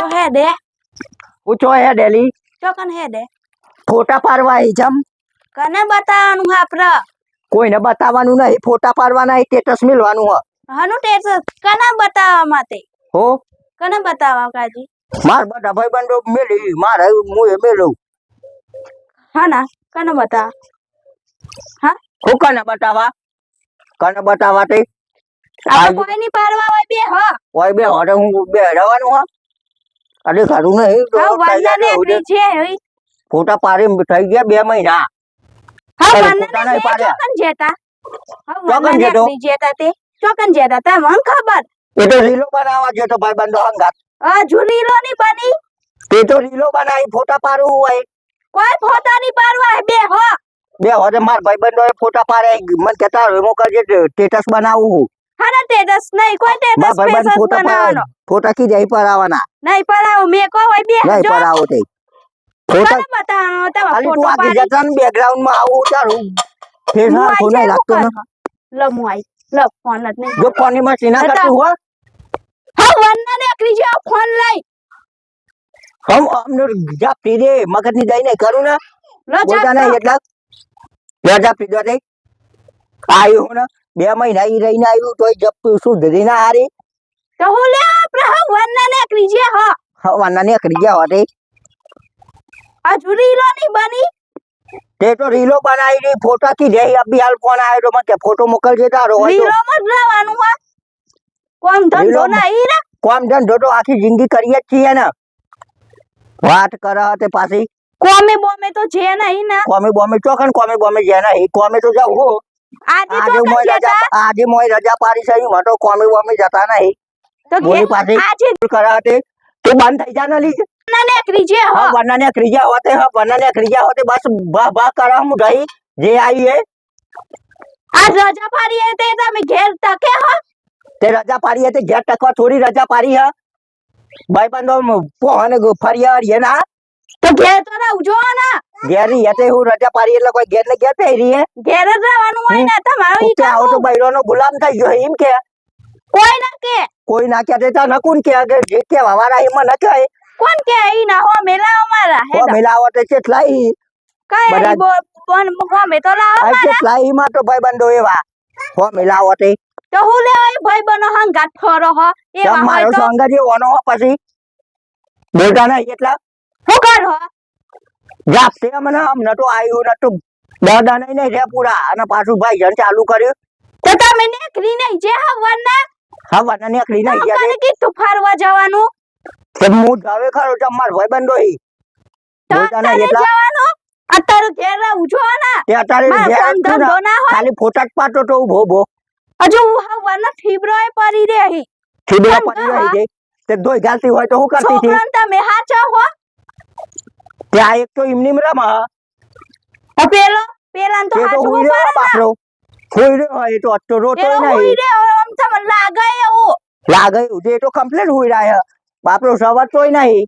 ચો હે દે પૂછો હે ડેલી ચોકન હે દે ફોટા પાડવા હે જમ કને બતાવવાનું આપડે કોઈને બતાવવાનું નહીં ફોટા પાડવાના હે સ્ટેટસ મેલવાનું હ હનું ટેસ કને બતાવવા માટે હો કને બતાવવા કાજી માર બધા ભાઈબંધો મેલી મારે હું એ મેલું હા ના કને બતાવ હા હું કને બતાવા તે આપણે કોઈ ની પાડવા હોય બે હ ઓય બે હરે હું બે રહેવાનું હ અરે ખરું નહીં તો હા વંદા ને એકરી છે હઈ ફોટા પાડી થઈ ગયા 2 મહિના હા અરે, વંદા ફોટા ને નહીં પાડ્યા. ચોકન જેતા હા ચોકન વંદા ને જેતો? એકરી જેતા તે ચોકન જેતા તા મન ખબર એ તો રીલો બનાવવા જતો ભાઈબંધો હંગાત જુનીલો ની બની તે તો રીલો બનાવી ફોટા પાડવું હોય કોઈ ફોટા ની પાડવા હે બે હ બે હરે માર ભાઈબંધો ફોટા પાડે મને કહેતા એમો કરજે સ્ટેટસ બનાવું હા ના ટેટસ નહીં કોઈ માર ટેટસ ભાઈબંધ પેસસ ફોટા બનાવવાનો ફોટા કી જાય પડાવવાના નહીં પડાવો મે કો હોય બે નહીં જો પડાવો તે ફોટા કને બતાવવાનો તમે ખાલી તું ફોટો આગળ પાડી જતા ને બેકગ્રાઉન્ડ માં આવું તારું ફેસ હું હારખો આઈ નહીં જાય લાગતો ને લ હું આઈ લ ફોન જ નહીં જો ફોનની મશીન ના કરતી હોય હા વન્ના ને એકરી જે ફોન લઈ હમ અમને જાપતી દે મગજની દઈ નહીં કરું ને લો બોલતા નહીં એટલા જાપતી દો દે આવ્યું ને 2 મહિના ઈ રહીને આવ્યું તોય જપતું શુદ્ધ રહી ના હારી તો હું લે આપણે હા વન્ના ને એકરી જે હ હવાના નીકળી ગયા હોતે આ જુરીલો ની બની તે તો રીલો બનાવી રી ફોટા કી જઈ અભી હાલ ફોન આવ્યો તો મને કે ફોટો મોકલજે તારો હોય તો લીલો મત રહેવાનું હા કોમ ધંધો લીલો ના ઈ રે કોમ ધંધો તો આખી જિંદગી કરીએ જ છીએ ને વાત કરે તે પાછી કોમે બોમે તો જે નહીં ના કોમે બોમે ચોકન કોમે બોમે જ્યાં નહીં કોમે તો જાઉં હો આજે આજે તો મોય કન રજા આજે મોય રજા પાડી છે એમાં તો કોમે બોમે જતા નહીં તો બોલી પાછી આજે કરે તે તું બંધ થઈ જા ને લીજ વન્ના ને એકરી જે હ હા વનાને ક્રિયા હોતે હા વનાને ક્રિયા હોતે બસ બા કરા હું ગઈ જે आई है આજ રજા પાડી હે તે તમે ઘેર તકે હ તે રજા પાડી હતી ઘેર ટકવા થોડી રજા પાડી હે ભાઈબંધો પોહને ફરિયા હરિયે ના તો ઘેર તો રહું જો ના ઘેર રી હતે હું રજા પાડી એટલે કોઈ ઘેર ને ઘેર પહેરી હે ઘેર જ રહેવાનું હોય ને તમારો ઈ કે આવો તો કામ બૈરો નો ગુલામ થઈ ગયો એમ કે કોઈ ના કે કોઈ ના કે દેતા નકુન કે જે કે વાવારા એમાં ન કે કોણ કે ઈ ના હો મેલા અમારા ઓ હે મિલાવટ કેટલા ઈ કઈ બધા- બોન મુખમે તો લાવ આ મારા કેટલા ઈ માં તો ભાઈબંધો એવા હો મિલાવટ એ તો હું લે ઓય ભાઈ બનો હંગાત ફરો હ એવા હોય મારો તો સંગ જે ઓનો પછી બોલતા નહીં એટલા હું કર હો જાપતે મને આમ નતો આવ્યું નતું દાદા નહીં રે પૂરા અને પાછું ભાઈ જન ચાલુ કર્યું તો તમે નેકરી નહીં જે હવરના હા વના નીકળી નહીં ગયા કને કીધું ફરવા જવાનું તે હું જાવે ખરો તો માર ભાઈબંધો ઈ તો બોલતા તારે નહીં એટલા જવાનું અત્યારે ઘેર રહું છો ના તે અત્યારે મારા ઘેર ફોન છું ને, ધંધો ના હોય ખાલી ફોટા જ પાડતો તો ઉભો ઉભો હજુ હવરના ફીબરોય પડી રહી ખીબડા પણ પડી હા. રહી છે તે ધોઈ ગાલતી હોય તો શું કરતી હતી છોકરાને તમે હાચો હો ત્યાં એક તો એમની રમા પેલો પેલા તો તે તો હાચું હુઈ રહ્યો બાપરો હુઈ રહ્યો હોય એ તો અત્તો રોતો પેલો નહીં હુઈ રે આમ તમને લાગે એવું લાગે એવું છે એ તો કમ્પ્લેટ હુઈ રહ્યા બાપરો સવારતોય નહીં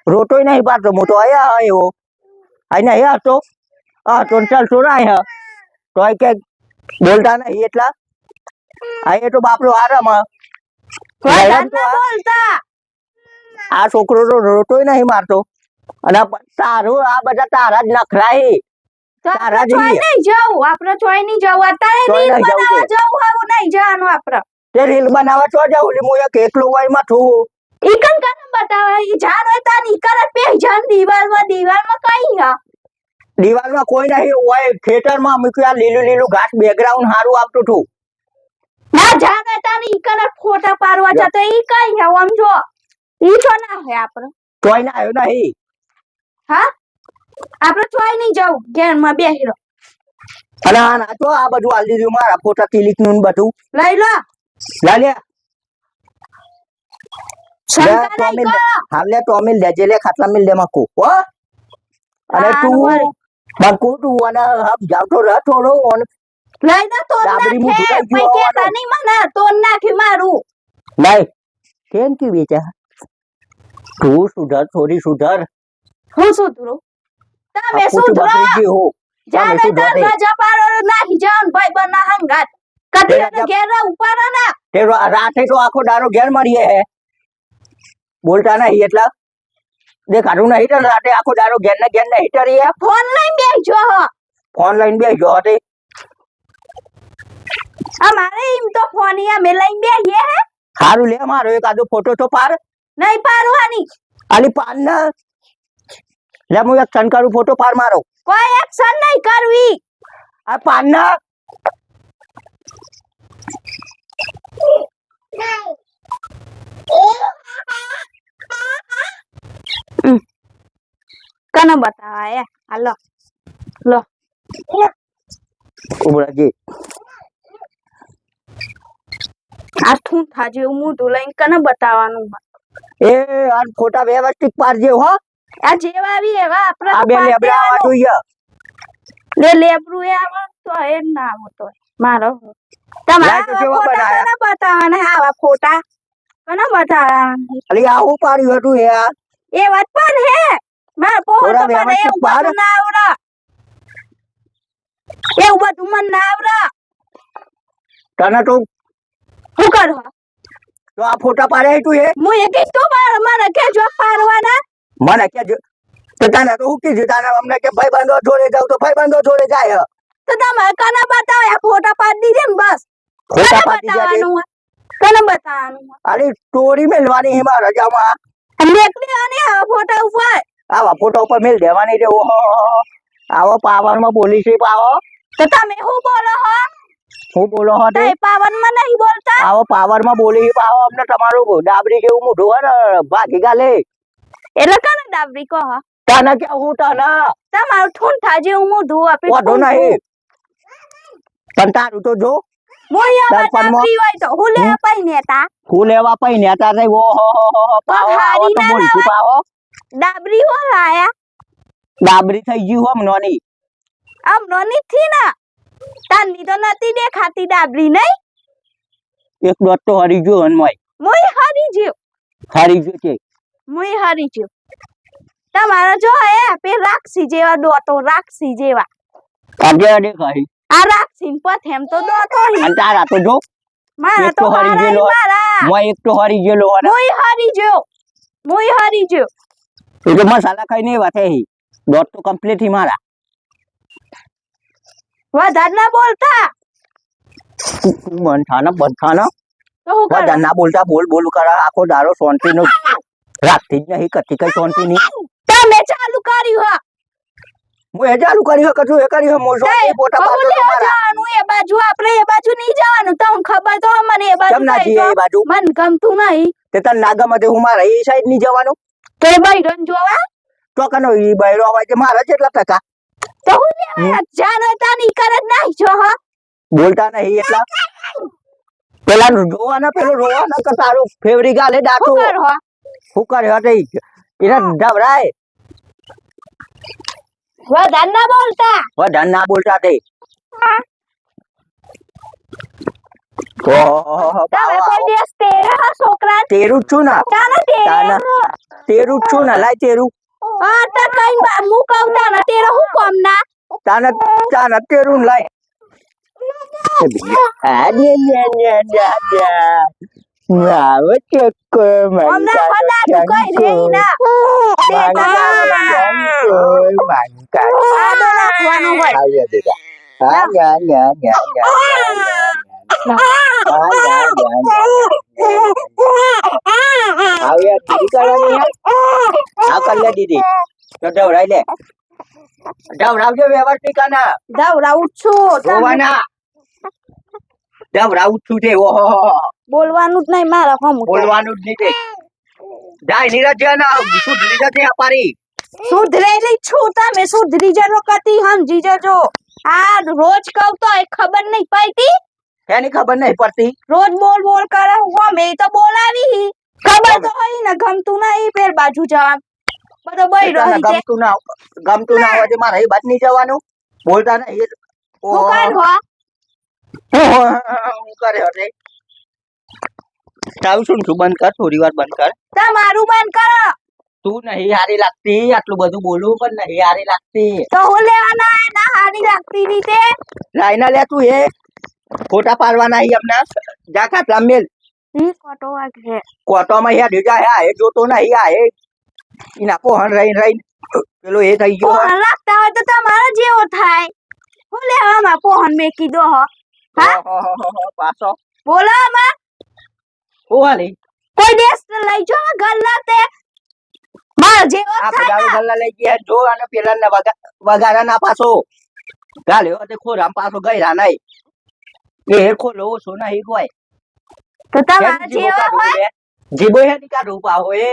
રોતોય નહીં પાછો મોટો આયા એવો આઈને હે હતો તો ચાલ સોરાય હે તો કે બોલતા નહીં એટલા આ એ તો બાપરો આરામ વધારે ના બોલતા આ છોકરો તો રોતોય નહીં મારતો અને તારું આ બધા તારા જ નખરાય તો તારા આપણે ચોય જઈએ. નહીં જવું આપણે ચોય નહીં જવું અત્યારે ચોય રીલ નહીં જવું બનાવવા જવું હોય નહીં જવાનું આપણે તે રીલ બનાવવા છો જાઉં હું એક એકલો હોય માં છું ઈકન કને બતાવે ઈ જાન હોય તાન ઈકન જ બે જાન દીવાલમાં કઈ હા દિવાલમાં કોઈ નહીં હોય ખેતરમાં મૂક્યું આ લીલું લીલું ઘાસ બેકગ્રાઉન્ડ સારું આવતું હતું ના જાન હોય તાન ઈકન જ ફોટા પાડવા જતો ઈ કઈ હા આમ જો ઈ તો ના હોય આપણે ચોય ના આવ્યો નહીં હા આપણે ચોય નહીં જવું ઘેરમાં બેહીરો અને આ નાચો આ બધું હાલ દીધું મારા ફોટા ક્લિક નું ને બધું લઈ લો લાલ્યા શંકા નહીં કરો હાલે તો અમે લેજે લે ખાટલા મિલ દે મકુ હો અને તું હારું. મકુ તું અને હમ જાવતો રહ થોડો ઓન લઈ દો તો ડાબરી નાખે મુઠું થઈ પૈ ગયું કેતા નહીં મને તો નાખી મારું નહીં કેમ કી વેચા તું સુધર થોડી સુધર હું સુધરું તમે આપું છું સુધરો બાપરીજી હો જાને તમે તાર સુધરો રજા પાડો નાખી જાવ ભાઈ બના હંગાત કદી રજા- ઘેર ઉપર ના તે રાતે તો આખો દારો ઘેર મળીએ હે બોલતા નહીં એટલે દેખાડું નહીં તને રાતે આખો દાડો ઘેર ને નહીં ટરી ફોન લઈને બેસજો હ ફોન લઈને બેસજો હતી અમારે એમ તો ફોન અમે લઈને બેસીએ હે સારું લે મારો એક આદો ફોટો તો પાર નહીં પાડવાની આલી પાન ના લે હું એક ક્ષણ કરું ફોટો પાર મારો કોઈ એક્શન નહીં કરવી આ પાન ના કને બતાવા એ હાલો લો ઉભરાજી આ ઠું થાજે એવું મોઢું લઈને કને બતાવવાનું એ આ ફોટા વ્યવસ્થિત પાડજે હો આ જેવા આવી એવા આપણે આ બે લેબડા આવા જોઈએ લેબરું એ આવે તો એ જ ના આવતો મારો લાય તો કેવા બનાયા? કને બતાવવાના આવા ફોટા કને બતાવવાના અલી આ હું પાડ્યું હતું એ આ એ વાત પણ હે માર પોહો થોડા તો મને વ્યવસ્થિત એવું પાડ. બધું ના આવડે એવું બધું મને ના આવડે તને તો શું કરો તો આ ફોટા પાડે તું એ હું એ કીધું મને કે જો પાડવાના મને કે તો તને તો હું કીધું તને અમને કે ભાઈ બંધો જોડે જાવ તો ભાઈ બંધો જોડે જાય તો તમારે કને બતાવ્યા ફોટા પાડી દીધે ને બસ ફોટા કને પાડી જાય બતાવવાનું હોય? કને બતાવવાનું હોય? અલી સ્ટોરી મેલવાની હે મારા રજામાં નીકળી અને આવા ફોટા ઉપર આવા ફોટા ઉપર મેલ દેવાની રે ઓહો આવો પાવરમાં બોલી છે પાવો તો તમે શું બોલો હો હું બોલો હો તે તઈ પાવનમાં નહીં બોલતા આવો પાવરમાં બોલી છે પાવો અમને તમારું ડાબરી જેવું મોઢું હોય ને ભાગી ગાલે એટલે કને ડાબરી કહો તને કે હું તને તમારું ઠૂંઠા જેવું મોઢું આપે વાંધો નહીં પણ તારું તો જો મોયા દર્પણમાં. ડાબરી હોય તો હું લે પઈ નેતા હું લેવા પઈ ને તારે ઓહો પાવો આવો તો હારી ના બોલશું પાવો ડાબરી હો લાયા ડાબરી થઈ ગઈ હોમ નોની આમ નોની થી ના તાની તો નથી દેખાતી ડાબરી નહીં એક દોત તો હરી ગયો હનમય મોય હારી જીવ હરી ગયો છે મુઈ હરી છું તમારા જો એ પે રાખસી જેવા દોતો રાખસી જેવા આજે દેખાય આ રાખસી પથેમ તો દોતો હી અને તારા તો જો મારા એક તો તો હરી હારા ગયેલો. મારા મોય એક તો હરી ગયેલો અને મુઈ હરી જો એ તો મસાલા ખાઈને એવા થઈ દોત તો કમ્પ્લીટ હી મારા વધાર ના બોલતા બંધાના તો હું વધારે કરું ના બોલતા બોલ બોલ કરા આખો દારો શાંતિ નો રાખતી જ નહીં કતી કઈ શાંતિ નહીં તમે ચાલુ કર્યું હા હું એ ચાલુ કર્યું કશું એ કર્યું હું શાંતિ પોતા બહુ પાડતો તો લેવા મારા જવાનું એ બાજુ આપણે એ બાજુ નહીં જવાનું તમને ખબર તો મને એ બાજુ કેમ ના નહીં જઈએ એ તો. બાજુ મન ગમતું નહીં તે તને ના ગમે તે હું મારા એ સાઈડ નહીં જવાનું તો એ બૈરન જોવા તો કનો ઈ બૈરો હોય છે મારા જેટલા ટકા તો હું લેવા જાણતા નહીં કરે જ નહીં છો હા બોલતા નહીં એટલા પેલા જોવાના પેલો રોવાના કે તારું ફેવરી ગાલે ડાટો શું કરો શું કરે હતી એને ઢબરાય વધાર ના બોલતા વધારે ના બોલતા તે ઓહો તમે કોઈ દિવસ તેરે હા છોકરા તેરું જ છું ને ચાલો તેરે તાના. તેરું જ છું ને લાય તેરું હા તો કઈ હું કહું તાના તેરે હું કોમ ના તાના તેરું ને લાય આવો ચક્કો હમણાં ખોટા તું કઈ રહી ના આડો નાખવાનું હોય દીદી તો ઢવરાઈ લે ઢવરાવજો વ્યવસ્થિત કાના દવડાવું જ છું તમે જોવાના ઢવરાવું જ છું તે ઓહો બોલવાનું જ નહીં મારા હમ બોલવાનું જ નહીં તે જાય નીરજ ના સુધરી જશે અપારી સુધરેલી છું તમે સુધરી જજો કતી સમજી જજો આ રોજ કહું તો એ ખબર નહીં પડતી એની ખબર નહીં પડતી રોજ બોલ બોલ કરે હમે તો બોલાવી ખબર તો હોય ને ગમતું નહીં ફેર બાજુ જવા બધો બઈ તને રહી છે ગમતું ના હોય તો મારે એ બાદ નહીં જવાનું બોલતા નહીં હું કાઢો હું કરે હટે તારું શું છું બંધ કર થોડી વાર બંધ કર તમારું બંધ કરો તું નહીં હારી લાગતી આટલું બધું બોલવું પણ નહીં હારી લાગતી તો હું લેવાના ના હારી લાગતી રીતે લાઈના લે તું એ ફોટા પાડવાના અહીં અમને જા ખાટલા મેલ ઈ કોટો વાગે કોટોમાં હેડ જાય આ એ જોતો નહીં આ એ એના પોહન રહીને પેલો એ થઈ ગયો પોહન રાખતા હોય તો તમારે જેવો થાય હું લેવામાં પોહન મેં કીધો હો હા પાછો બોલો આમાં હું હાલી કોઈ દેશ લઈ જો ગલ્લા તે માર જેવો આ થાય પગાર ગલ્લા લઈ ગયા જો અને પેલા ના વગારા ના પાછો ગાલ્યો તે ખોરામ પાછો ગયરા નહીં એ ખોલો ઓછો નહીં કોઈ તો તમારે જેવો હોય જીબો હે કાઢું પાહો એ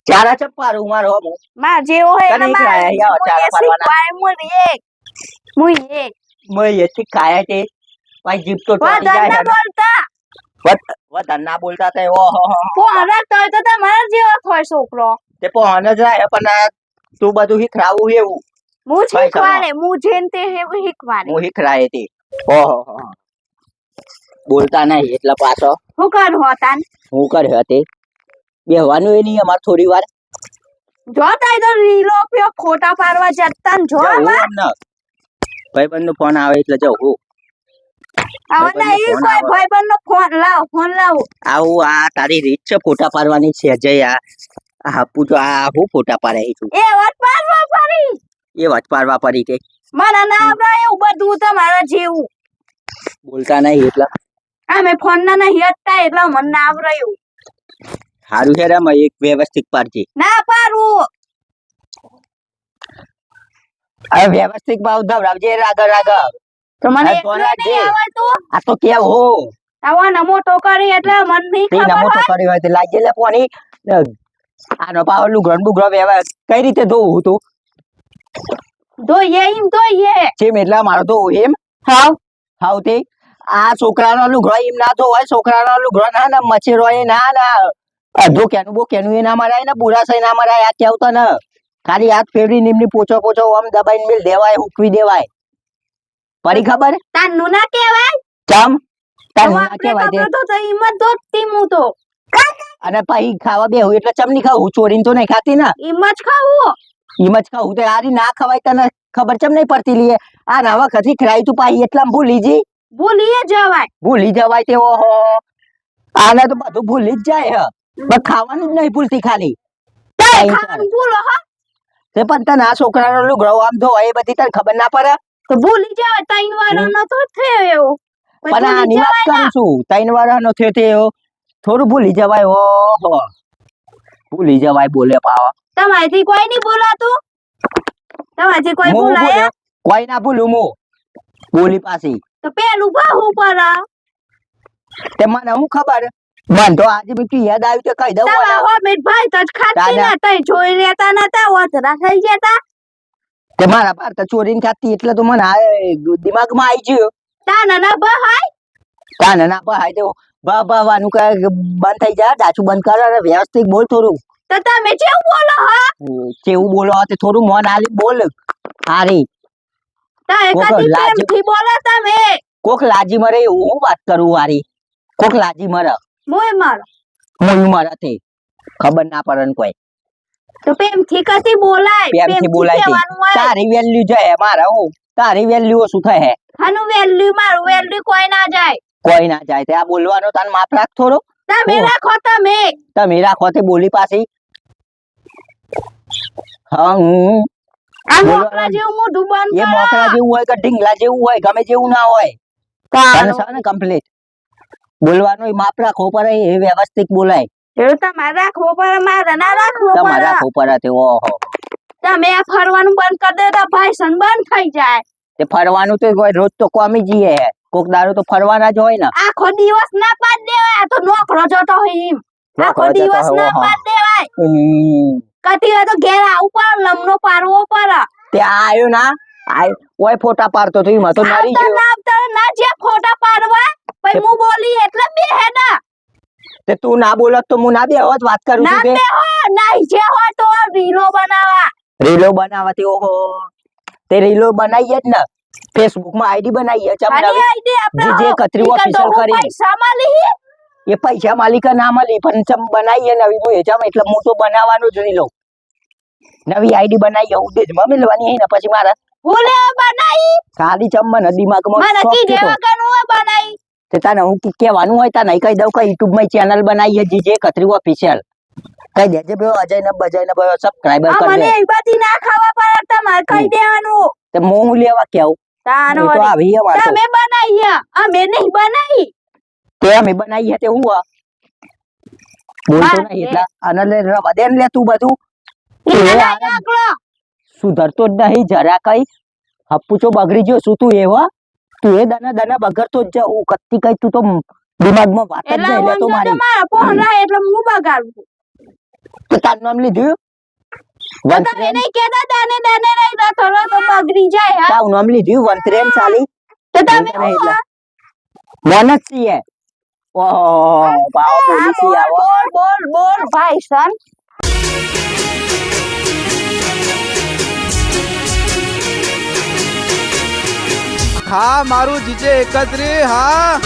ચારા ચપ્પારું મારો માર જેવો હોય કને એટલે ખાય યાર ચારા પારવાના મુઈ એક મય એથી ખાયા તે ભાઈ જીપ તો ટોટી વધારે જાય ના બોલતા વધારે ના બોલતા તે ઓહો પોહન રાખતા હોય તો તમારે જેવો હોય છોકરો તે પોહન જ રહે પણ આ તું બધું શીખરાવું એવું હું ભાઈ શીખવાડે હું જેન તે એવું શીખવાડે હું શીખરાય તે ઓહો બોલતા નહીં એટલે પાછો હું કરું હોતા હું કર્યો તે બેહવાનું એ નહીં અમાર થોડી વાર જો તાઈ તો રીલો પયો ખોટા પાડવા જતા ને જો આમાં ભાઈ બંધ નો ફોન આવે એટલે જવું હવે નહીં કોઈ ભાઈબંધ નો ફોન લાવો આવું આ તારી રીત છે ફોટા પાડવાની છે જય આ હાપુ તો આ હું ફોટા પાડે છું એ વાત પાડવા પડી એ વાત પાડવા પડી કે મને ના આવડે એવું બધું તમારા જેવું બોલતા નહીં એટલે અમે ફોન ના નહીં હટતા એટલે મને ના આવડે એવું સારું છે રમ એક વ્યવસ્થિત પાડજે ના પાડવું હવે વ્યવસ્થિત ભાવ ધવરાવજે રાગ તો મને આ એકલું ધોરા નહીં જે. આવડતું આ તો કેવ હો આવાનો મોટો કરી એટલે મને નહીં તે ખબર મોટો હોય કર્યો હોય તે લાગે લે પોની આનો પાવ લુગડો બુગડો વ્યવહાર કઈ રીતે ધોવું તું ધોઈએ એમ ધોઈએ જેમ એટલે મારો તો એમ હાવ હાવ તે આ છોકરાનો લુગડો એમ ના ધોવાય છોકરાનો લુગડો ના ના મચેરો એ ના અધો કેનું બો કેનું એ ના મરાય ને બુરા સઈ ના મરાય આ કેવતો ને ખાલી હાથ ફેરવી નિમની પોચો આમ દબાઈને મેલ દેવાય હુકવી દેવાય પડી ખબર તાનું ના કહેવાય ચમ તને તો ના આપણે કહેવાય તે કપડો તો ઈમત ધોતી હું તો અને પછી ખાવા બેહું એટલે ચમ ની ખાવું ચોરીને તો નહીં ખાતી ને ઈમત ખાવું એમ જ ખાવું તો આરી ના ખવાય તને ખબર ચમ નહીં પડતી લીએ આ નવા કથી ખરાય તું પાઈ એટલા ભૂલી જી ભૂલીએ જવાય ભૂલી જવાય તે ઓહો આને તો બધું ભૂલી જ જાય હ બસ ખાવાનું જ નહીં ભૂલતી ખાલી તારે કઈ ખાવાનું ભૂલો હો તે પણ તને આ છોકરાનો લુગડો આમ ધોવાય એ બધી તને ખબર ના પડે તો ભૂલી જવાય ત્રણ વાર નતો થયો એવો પછી પણ આની ભૂલી વાત જવાય કરું છું 3 વાર નો થયો તે થોડું ભૂલી જવાય ઓહો ભૂલી જવાય બોલે પાવા તમારથી કોઈ નહીં બોલાતું તમારથી કોઈ હું બોલાય બોલ્યો, કોઈ ના ભૂલું હું બોલી પાછી તો પેલું ભાવું પર તે મને હું ખબર મન તો આજે બીટી યાદ આવ્યું કે કહી દઉં તમારા બોલા. હોમેટ ભાઈ તો જ ખાતી દાદા. ના તઈ જોઈ લેતા નતા ઓતરા થઈ ગયા તે મારા પાર તો ચોરીને ખાતી એટલે તો મને આ દિમાગમાં આવી ગયું તા નાના ભાઈ કાને ના પહાય તો ભાવાનું કઈ બંધ થઈ જાય ડાચું બંધ કરે અને વ્યવસ્થિત બોલ થોડું તો તમે કેવું બોલો હા કેવું બોલો તે થોડું મન આલી બોલ હારી તારે કોક કદી લાજ- પ્રેમથી બોલો તમે કોક લાજી મરે એવું હું વાત કરું વારી કોક લાજી મરે મોય મારો હું મરે તે ખબર ના પડે ને કોઈ તો પ્રેમથી કદી બોલાય પ્રેમથી બોલાય તે. કહેવાનું હોય તારી વેલ્યુ જાય મારા હું તારી વેલ્યુ ઓછું થાય આનું વેલ્યુ મારું વેલ્યુ કોઈ ના જાય કોઈ ના જાય તે આ બોલવાનો તને માપ રાખ થોડો તમે ઓહ. રાખો તમે તમે રાખો તે બોલી પાછી હા આ બોલો મોકરા આમ. જેવું મોઢું બંધ એ કરો મોકરા જેવું હોય કે ઢીંગલા જેવું હોય ગમે જેવું ના હોય તને છે ને કમ્પ્લીટ બોલવાનું ય માપ રાખવો પડે એ વ્યવસ્થિત બોલાય એવું તમારે રાખવો પડે મારે ના રાખવો તમારે પડે રાખવું પડે તે ઓહો તમે આ ફરવાનું બંધ કરી દે તો ભાઈસન બંધ થઈ જાય તે ફરવાનું તો કોઈ રોજ તો કોમી જઈએ હે કોક દારૂ તો ફરવાના જ હોય ને આખો દિવસ ના પાડ દેવાય આ તો નોકરો જતો હોય એમ આખો નોકરો જતો દિવસ હોય, ના ઓહો. પાડ દેવાય હમ. કદી હોય તો ઘેર આવું પડે લમનો પાડવો પડે તે આયો ના આય ઓય ફોટા પાડતો તો એમાં તો નરી આવતા ગયો ના આવતા ના જે ફોટા પાડવા પછી હું બોલી એટલે બે હે ના તે તું ના બોલત તો હું ના બેહો જ વાત કરું ના છું બે હો ના જે હોય તો રીલો બનાવા તે રીલો બનાવતી ઓહો તે રીલો બનાવીએ જ ને ફેસબુક માં આઈડી બનાવીએ ચમ અને નવી આઈડી આપણે જે કતરી ઈ કરતો official હું કરી. પૈસા માલી એ પૈસા માલિક ના મળી પણ ચમ બનાવીએ નવી હું ચમ એટલે હું તો બનાવવાનું જ રીલો નવી આઈડી બનાવીએ ઉદેજમાં મિલવાની હે ને પછી મારા ભૂલે બનાઈ ખાલી ચમ મને દિમાગમાં મને શોખ કીધે થયો. વગર હું બનાઈ તે તને હું કહેવાનું હોય તને કહી દઉં કે યુટ્યુબ માં ચેનલ બનાવી છે જીજે કતરી ઓફિશિયલ કહી દેજે બે અજય ને સબસ્ક્રાઇબર આ કરી મને દે એ બધી ના ખાવા પડે તમારે કહી દેવાનું તે હું લેવા કેવું તાનો એ તો વળી. આવી હે વાતો. તમે બનાવી હે, અમે નહીં બનાવી તે અમે બનાવી હે તે હું આ બોલતો હા, નહીં એટલા આને લે રવા દે ને લે તું બધું ઈ એ ના આને નાખલો. સુધરતો જ નહીં જરા કઈ હપ્પુચો બગડી ગયો શું તું એવા તું એ દાના બગડતો જ જા હું કત્તી કઈ તું તો દિમાગમાં વાત જ એટલે નહીં લેતો સમજો તો મારી મારા ફોન રહે એટલે હું બગાડું તો તારું નામ લીધું તો તમે નહીં કહેતા દાને દાને નહીં તો થોડો તો બગડી જાય હા તારું નામ લીધું વંતરેન ચાલી તો તમે નહીં હું એટલે. હા, મન જ છીએ ઓહો બાવો પોલીસ બોલ આવો બોલ બોલ બોલ ભાઈ સન હા મારું જીજે એકત્રી હા